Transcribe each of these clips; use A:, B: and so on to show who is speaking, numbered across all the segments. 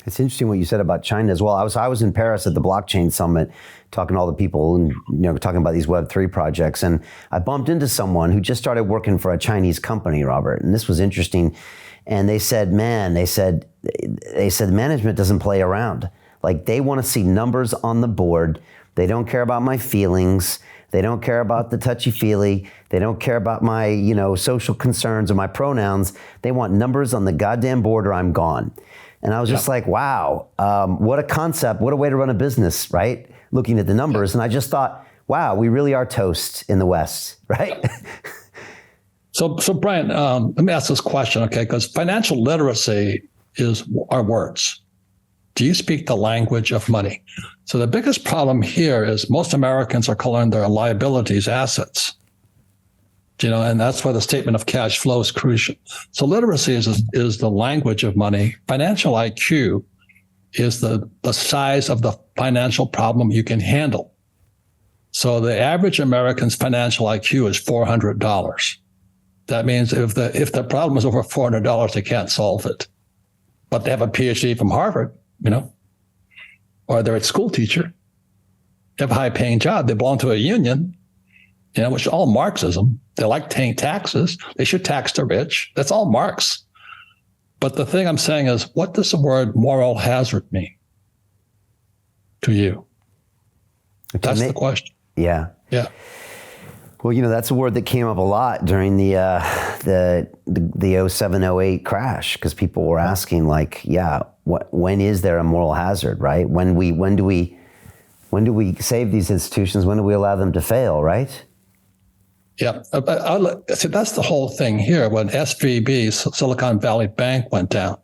A: It's interesting what you said about China as well. I was in Paris at the blockchain summit, talking to all the people and talking about these Web3 projects, and I bumped into someone who just started working for a Chinese company, Robert, and this was interesting. And they said, management doesn't play around. Like, they want to see numbers on the board. They don't care about my feelings. They don't care about the touchy-feely. They don't care about my, social concerns or my pronouns. They want numbers on the goddamn board or I'm gone. And I was just like, wow, what a concept. What a way to run a business, right? Looking at the numbers. And I just thought, wow, we really are toast in the West, right?
B: So Brian, let me ask this question, okay? Because financial literacy is our words. Do you speak the language of money? So the biggest problem here is most Americans are calling their liabilities assets. And that's why the statement of cash flow is crucial. So literacy is the language of money. Financial IQ is the size of the financial problem you can handle. So the average American's financial IQ is $400. That means if the problem is over $400, they can't solve it. But they have a PhD from Harvard, or they're a school teacher, they have a high-paying job, they belong to a union, which is all Marxism. They like paying taxes. They should tax the rich. That's all Marx. But the thing I'm saying is, what does the word moral hazard mean to you? That's the question.
A: Yeah.
B: Yeah.
A: Well, that's a word that came up a lot during the 07-08 crash, because people were asking, like, when is there a moral hazard, right? When do we save these institutions? When do we allow them to fail, right?
B: Yeah, so that's the whole thing here. When SVB, Silicon Valley Bank, went down,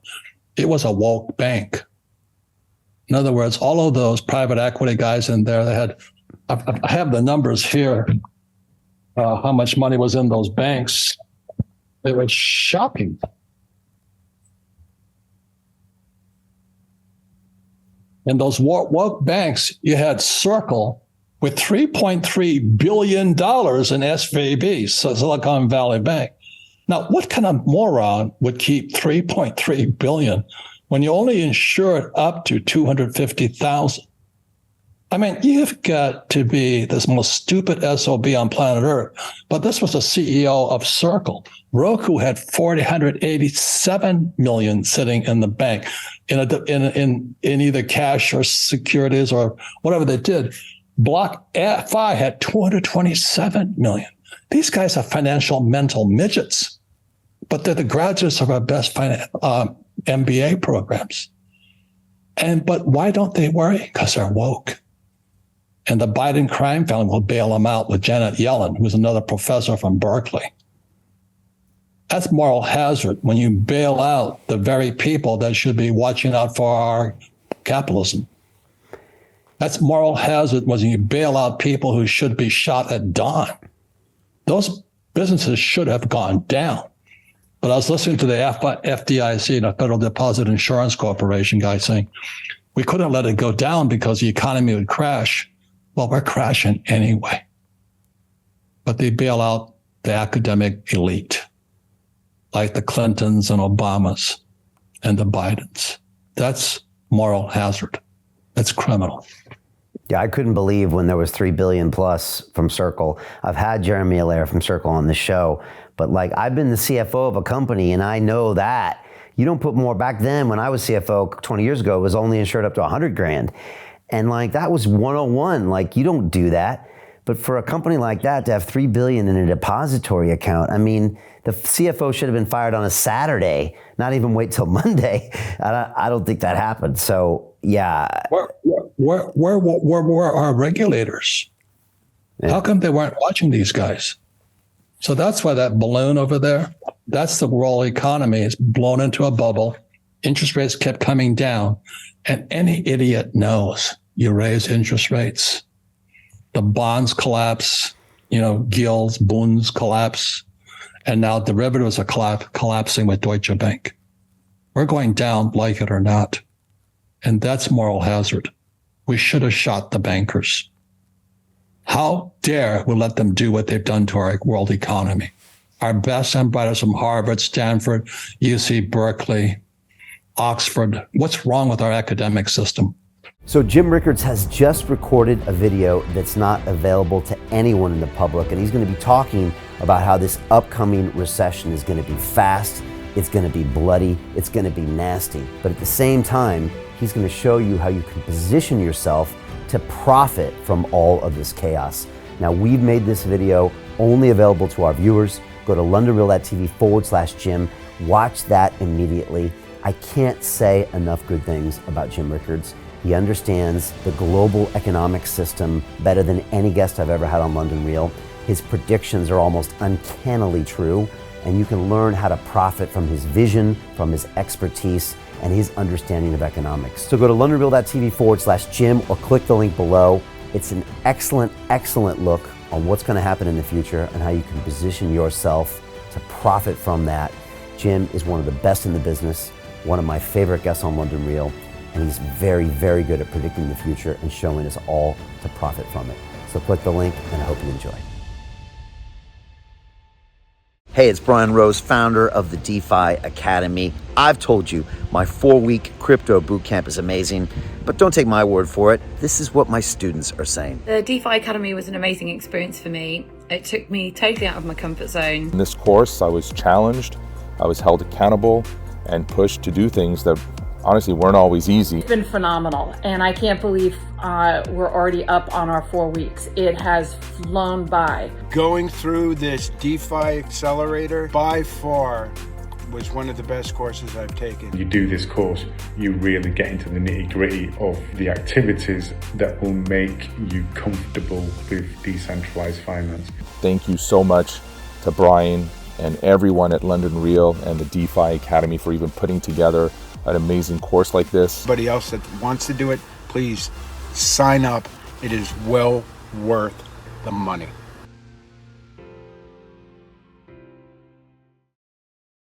B: it was a woke bank. In other words, all of those private equity guys in there, I have the numbers here, how much money was in those banks. It was shocking. In those woke banks, you had Circle with $3.3 billion in SVB, so Silicon Valley Bank. Now, what kind of moron would keep $3.3 billion when you only insure it up to $250,000? I mean, you've got to be this most stupid SOB on planet Earth. But this was the CEO of Circle. Roku had $487 million sitting in the bank in either cash or securities or whatever they did. BlockFi had $227 million. These guys are financial mental midgets, but they're the graduates of our best MBA programs. But why don't they worry? Because they're woke. And the Biden crime family will bail them out with Janet Yellen, who's another professor from Berkeley. That's moral hazard when you bail out the very people that should be watching out for our capitalism. That's moral hazard when you bail out people who should be shot at dawn. Those businesses should have gone down. But I was listening to the FDIC, the Federal Deposit Insurance Corporation guy, saying, we couldn't let it go down because the economy would crash. Well, we're crashing anyway. But they bail out the academic elite, like the Clintons and Obamas and the Bidens. That's moral hazard. That's criminal.
A: Yeah, I couldn't believe when there was $3 billion plus from Circle. I've had Jeremy Allaire from Circle on the show, but I've been the CFO of a company and I know that you don't put more. Back then when I was CFO 20 years ago, it was only insured up to 100 grand. And that was 101. You don't do that. But for a company like that to have $3 billion in a depository account, I mean, the CFO should have been fired on a Saturday, not even wait till Monday. I don't think that happened. So yeah.
B: Where were our regulators? Yeah. How come they weren't watching these guys? So that's why that balloon over there, that's the world economy. It's blown into a bubble. Interest rates kept coming down. And any idiot knows you raise interest rates, the bonds collapse, gilts, bunds collapse, and now derivatives are collapsing with Deutsche Bank. We're going down, like it or not. And that's moral hazard. We should have shot the bankers. How dare we let them do what they've done to our world economy? Our best and brightest from Harvard, Stanford, UC Berkeley, Oxford. What's wrong with our academic system?
A: So Jim Rickards has just recorded a video that's not available to anyone in the public, and he's going to be talking about how this upcoming recession is going to be fast, it's going to be bloody, it's going to be nasty. But at the same time, he's going to show you how you can position yourself to profit from all of this chaos. Now, we've made this video only available to our viewers. Go to londonreal.tv/Jim. Watch that immediately. I can't say enough good things about Jim Rickards. He understands the global economic system better than any guest I've ever had on London Real. His predictions are almost uncannily true, and you can learn how to profit from his vision, from his expertise, and his understanding of economics. So go to londonreal.tv/Jim or click the link below. It's an excellent, excellent look on what's going to happen in the future and how you can position yourself to profit from that. Jim is one of the best in the business, one of my favorite guests on London Real, and he's very, very good at predicting the future and showing us all to profit from it. So click the link, and I hope you enjoy. Hey, it's Brian Rose, founder of the DeFi Academy. I've told you my 4-week crypto bootcamp is amazing, but don't take my word for it. This is what my students are saying.
C: The DeFi Academy was an amazing experience for me. It took me totally out of my comfort zone.
D: In this course, I was challenged, I was held accountable, and pushed to do things that honestly weren't always easy.
E: It's been phenomenal, and I can't believe we're already up on our 4 weeks. It has flown by.
F: Going through this DeFi accelerator by far was one of the best courses I've taken.
G: You do this course, you really get into the nitty-gritty of the activities that will make you comfortable with decentralized finance.
D: Thank you so much to Brian and everyone at London Real and the DeFi Academy for even putting together an amazing course like this.
F: Anybody else that wants to do it, please sign up. It is well worth the money.